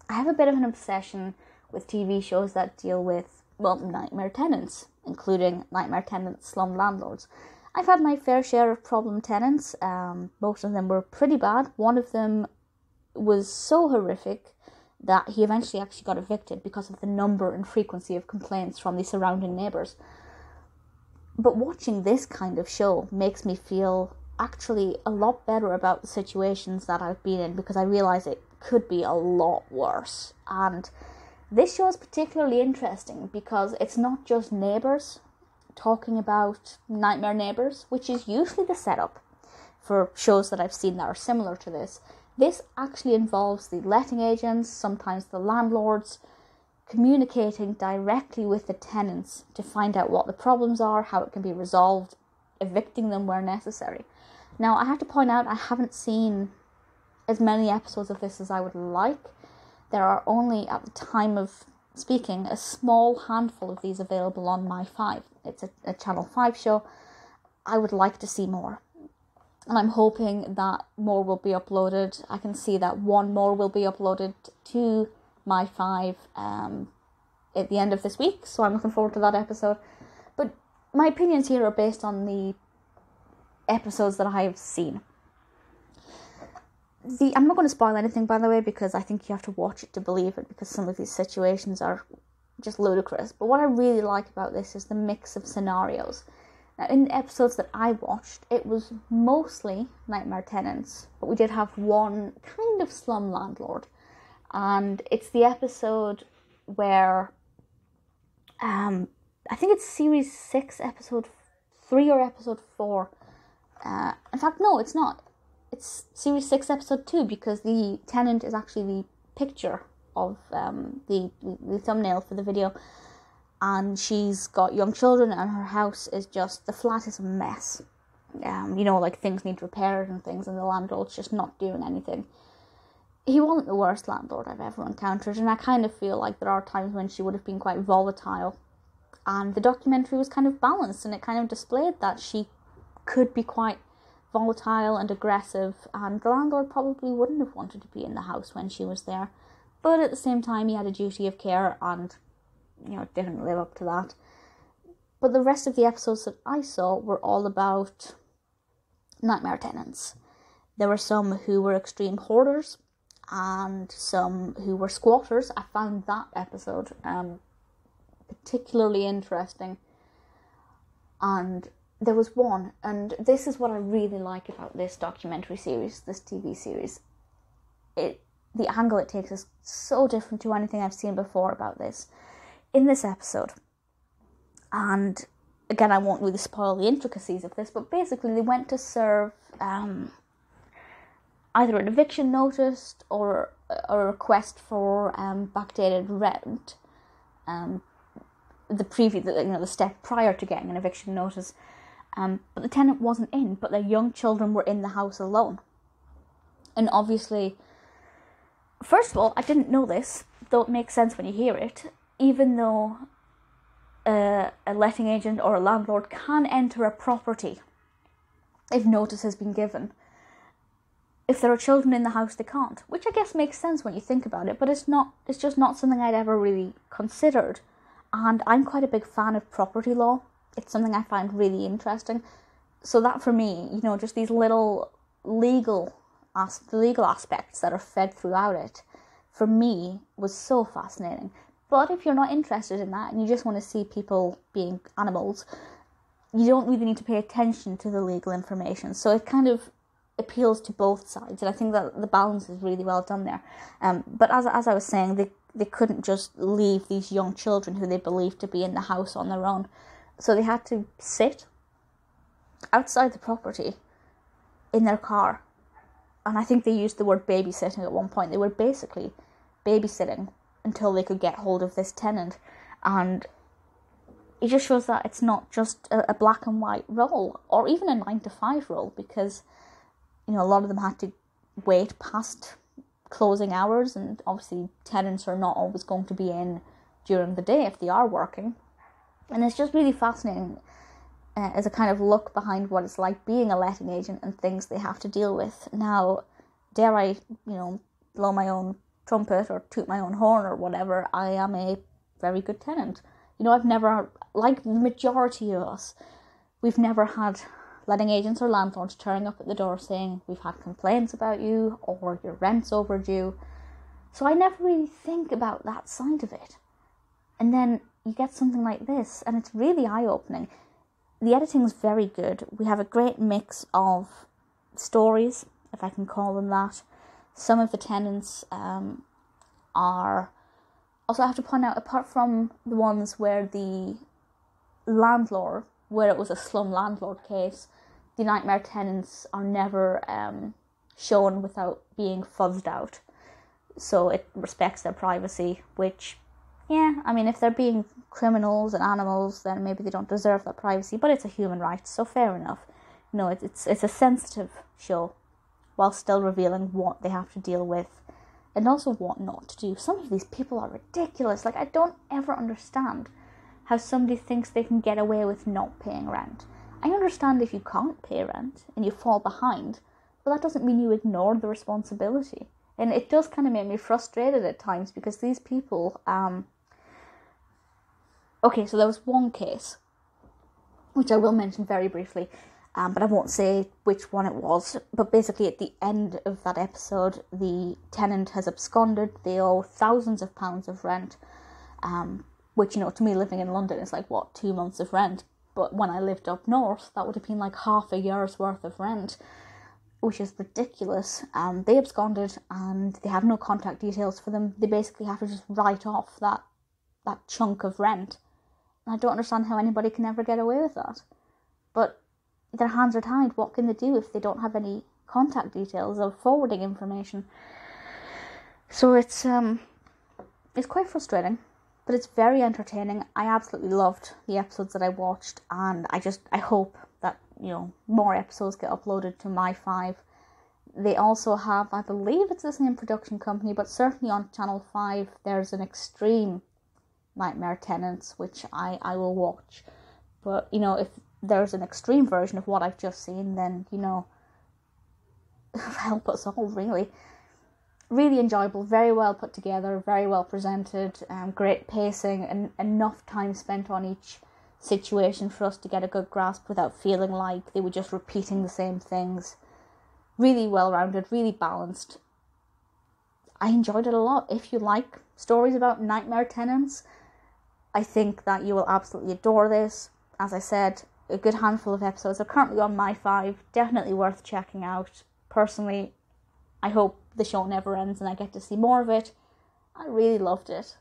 I have a bit of an obsession with TV shows that deal with, well, nightmare tenants, including Nightmare Tenants, Slum Landlords. I've had my fair share of problem tenants. Most of them were pretty bad. One of them was so horrific that he eventually actually got evicted because of the number and frequency of complaints from the surrounding neighbours. But watching this kind of show makes me feel actually a lot better about the situations that I've been in, because I realise it could be a lot worse. And this show is particularly interesting because it's not just neighbours talking about nightmare neighbours, which is usually the setup for shows that I've seen that are similar to this. This actually involves the letting agents, sometimes the landlords, communicating directly with the tenants to find out what the problems are, how it can be resolved, evicting them where necessary. Now, I have to point out, I haven't seen as many episodes of this as I would like. There are only, at the time of speaking, a small handful of these available on My5. It's a Channel 5 show. I would like to see more. And I'm hoping that more will be uploaded. I can see that one more will be uploaded to My5 at the end of this week. So I'm looking forward to that episode. But my opinions here are based on the episodes that I have seen. I'm not going to spoil anything, by the way, because I think you have to watch it to believe it, because some of these situations are just ludicrous. But what I really like about this is the mix of scenarios. Now, in the episodes that I watched, it was mostly Nightmare Tenants, but we did have one kind of slum landlord. And it's the episode where, I think it's series 6, episode 3 or episode 4. In fact, no, it's not. It's series 6, episode 2, because the tenant is actually the picture of the thumbnail for the video. And she's got young children, and her house is just, the flat is a mess. Like things need repaired and things, and the landlord's just not doing anything. He wasn't the worst landlord I've ever encountered, and I kind of feel like there are times when she would have been quite volatile. And the documentary was kind of balanced, and it kind of displayed that she could be quite volatile and aggressive, and the landlord probably wouldn't have wanted to be in the house when she was there. But at the same time, he had a duty of care, and didn't live up to that. But the rest of the episodes that I saw were all about nightmare tenants. There were some who were extreme hoarders and some who were squatters. I found that episode particularly interesting. And there was one, and this is what I really like about this documentary series, this TV series. The angle it takes is so different to anything I've seen before about this. In this episode, and again, I won't really spoil the intricacies of this, but basically they went to serve either an eviction notice or a request for backdated rent. The step prior to getting an eviction notice, but the tenant wasn't in, but their young children were in the house alone. And obviously, first of all, I didn't know this, though it makes sense when you hear it. Even though a letting agent or a landlord can enter a property if notice has been given, if there are children in the house, they can't, which I guess makes sense when you think about it, but it's just not something I'd ever really considered. And I'm quite a big fan of property law. It's something I find really interesting. So that for me, just these little legal aspects that are fed throughout it, for me, was so fascinating. But if you're not interested in that and you just want to see people being animals, you don't really need to pay attention to the legal information. So it kind of appeals to both sides, and I think that the balance is really well done there. But as I was saying, they couldn't just leave these young children who they believed to be in the house on their own. So they had to sit outside the property in their car. And I think they used the word babysitting at one point. They were basically babysitting until they could get hold of this tenant. And it just shows that it's not just a black and white role, or even a 9-to-5 role, because a lot of them had to wait past closing hours, and obviously tenants are not always going to be in during the day if they are working. And it's just really fascinating as a kind of look behind what it's like being a letting agent and things they have to deal with. Now, dare I, blow my own trumpet or toot my own horn or whatever, I am a very good tenant. You know, I've never, like the majority of us, we've never had letting agents or landlords turning up at the door saying, we've had complaints about you or your rent's overdue. So I never really think about that side of it. And then you get something like this, and it's really eye-opening. The editing's very good. We have a great mix of stories, if I can call them that. Some of the tenants are... Also, I have to point out, apart from the ones where the landlord, where it was a slum landlord case, the nightmare tenants are never shown without being fuzzed out. So it respects their privacy, which, yeah, I mean, if they're being criminals and animals, then maybe they don't deserve that privacy, but it's a human right, so fair enough. No, it's a sensitive show, while still revealing what they have to deal with, and also what not to do. Some of these people are ridiculous. Like, I don't ever understand how somebody thinks they can get away with not paying rent. I understand if you can't pay rent and you fall behind, but that doesn't mean you ignore the responsibility. And it does kind of make me frustrated at times, because these people... Okay, so there was one case, which I will mention very briefly, but I won't say which one it was. But basically at the end of that episode, the tenant has absconded. They owe thousands of pounds of rent, which, you know, to me, living in London is like, 2 months of rent? But when I lived up north, that would have been like half a year's worth of rent, which is ridiculous. They absconded and they have no contact details for them. They basically have to just write off that chunk of rent. And I don't understand how anybody can ever get away with that. But their hands are tied. What can they do if they don't have any contact details or forwarding information? So it's quite frustrating, but it's very entertaining. I absolutely loved the episodes that I watched, and I hope that, you know, more episodes get uploaded to My 5. They also have, I believe it's the same production company, but certainly on Channel 5, there's an extreme Nightmare Tenants, which I will watch. But, you know, if there's an extreme version of what I've just seen, then, you know, help us all, really. Really enjoyable, very well put together, very well presented, great pacing, and enough time spent on each situation for us to get a good grasp without feeling like they were just repeating the same things. Really well-rounded, really balanced. I enjoyed it a lot. If you like stories about nightmare tenants, I think that you will absolutely adore this. As I said, a good handful of episodes are currently on My 5. Definitely worth checking out. Personally, I hope the show never ends and I get to see more of it. I really loved it.